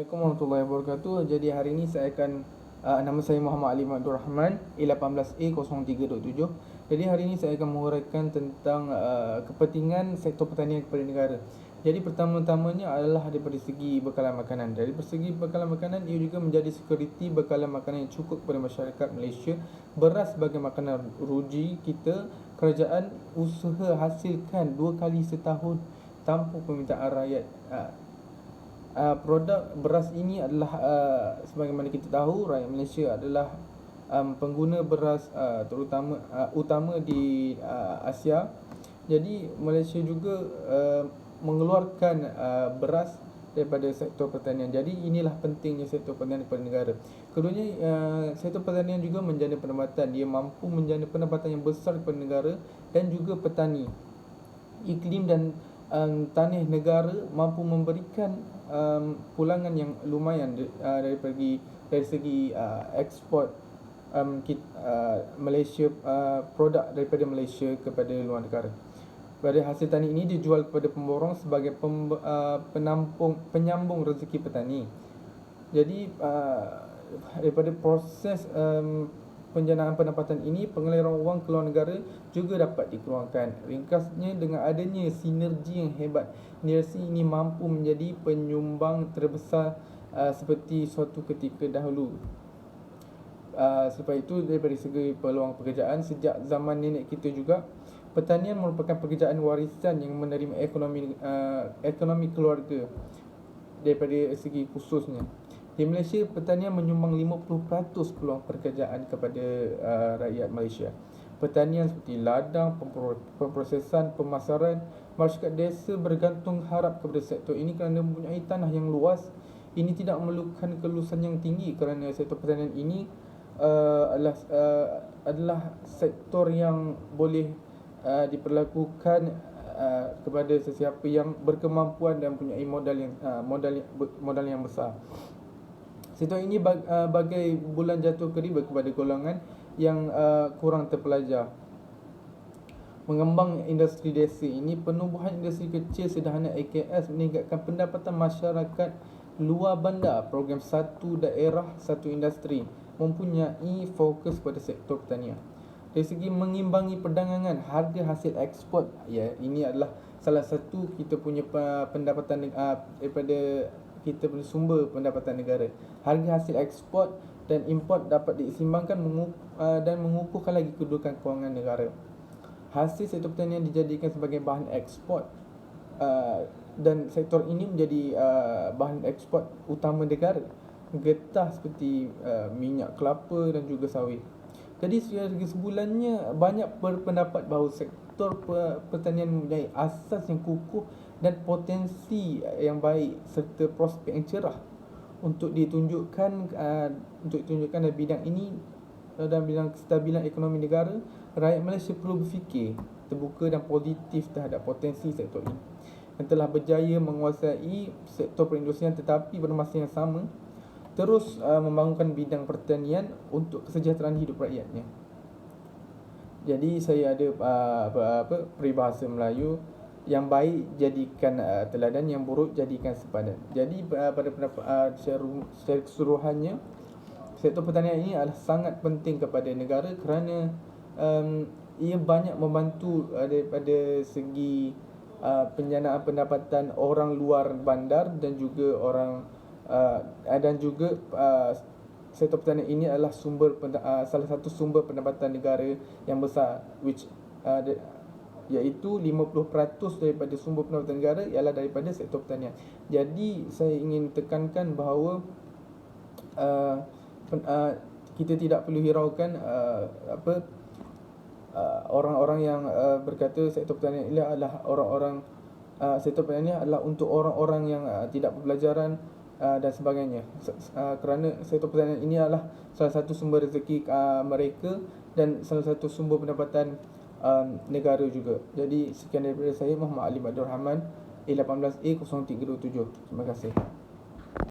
Assalamualaikum warahmatullahi wabarakatuh. Jadi hari ini saya akan nama saya Muhammad Ali Abdul Rahman, A18A0327. Jadi hari ini saya akan menguraikan tentang kepentingan sektor pertanian kepada negara. Jadi pertama-tamanya adalah daripada segi bekalan makanan. Dari segi bekalan makanan, ia juga menjadi security bekalan makanan yang cukup kepada masyarakat Malaysia. Beras sebagai makanan ruji kita, kerajaan usaha hasilkan 2 kali setahun tanpa permintaan rakyat. Produk beras ini adalah sebagaimana kita tahu, rakyat Malaysia adalah pengguna beras utama di Asia. Jadi Malaysia juga mengeluarkan beras daripada sektor pertanian. Jadi inilah pentingnya sektor pertanian kepada negara. Keduanya, sektor pertanian juga menjana pendapatan. Dia mampu menjana pendapatan yang besar kepada negara dan juga petani. Iklim dan tanah negara mampu memberikan pulangan yang lumayan dari segi ekspor Malaysia, produk daripada Malaysia kepada luar negara. Pada hasil tani ini dijual kepada pemborong sebagai penyambung rezeki petani. Jadi daripada proses penjanaan pendapatan ini, pengaliran wang ke luar negara juga dapat dikeluarkan. Ringkasnya, dengan adanya sinergi yang hebat, sinergi ini mampu menjadi penyumbang terbesar seperti suatu ketika dahulu. Selepas itu, daripada segi peluang pekerjaan, sejak zaman nenek kita juga, pertanian merupakan pekerjaan warisan yang menerima ekonomi keluarga daripada segi khususnya. Di Malaysia, pertanian menyumbang 50% peluang pekerjaan kepada rakyat Malaysia. Pertanian seperti ladang, pemprosesan, pemasaran, masyarakat desa bergantung harap kepada sektor ini kerana mempunyai tanah yang luas. Ini tidak memerlukan kelulusan yang tinggi kerana sektor pertanian ini adalah sektor yang boleh diperlakukan kepada sesiapa yang berkemampuan dan mempunyai modal yang besar. Sektor ini bagai bulan jatuh keriba kepada golongan yang kurang terpelajar. Mengembang industri desa ini, penubuhan industri kecil sederhana AKS meningkatkan pendapatan masyarakat luar bandar. Program Satu Daerah Satu Industri mempunyai fokus pada sektor pertanian. Dari segi mengimbangi perdagangan, harga hasil ekspor, ini adalah salah satu kita punya pendapatan daripada kita punya sumber pendapatan negara. Harga hasil ekspor dan import dapat diseimbangkan dan mengukuhkan lagi kedudukan kewangan negara. Hasil sektor pertanian dijadikan sebagai bahan ekspor dan sektor ini menjadi bahan ekspor utama negara. Getah seperti minyak kelapa dan juga sawit. Jadi sehari sebulannya banyak berpendapat bahawa sektor pertanian mempunyai asas yang kukuh dan potensi yang baik serta prospek yang cerah untuk ditunjukkan dalam bidang ini. Dalam bidang kestabilan ekonomi negara, rakyat Malaysia perlu berfikir terbuka dan positif terhadap potensi sektor ini yang telah berjaya menguasai sektor perindustrian, tetapi pada masa yang sama terus membangunkan bidang pertanian untuk kesejahteraan hidup rakyatnya. Jadi saya ada peribahasa Melayu, yang baik jadikan teladan, yang buruk jadikan sepadan. Jadi pada secara keseluruhannya, sektor pertanian ini adalah sangat penting kepada negara kerana ia banyak membantu daripada segi penjanaan pendapatan orang luar bandar dan juga sektor pertanian ini adalah salah satu sumber pendapatan negara yang besar, iaitu 50% daripada sumber pendapatan negara ialah daripada sektor pertanian. Jadi saya ingin tekankan bahawa kita tidak perlu hiraukan orang-orang yang berkata sektor pertanian ini adalah sektor pertanian adalah untuk orang-orang yang tidak berpelajaran dan sebagainya, kerana sektor pertanian ini adalah salah satu sumber rezeki mereka dan salah satu sumber pendapatan negara juga. Jadi sekian daripada saya, Muhammad Ali Abdul Rahman, A18A0327. Terima kasih.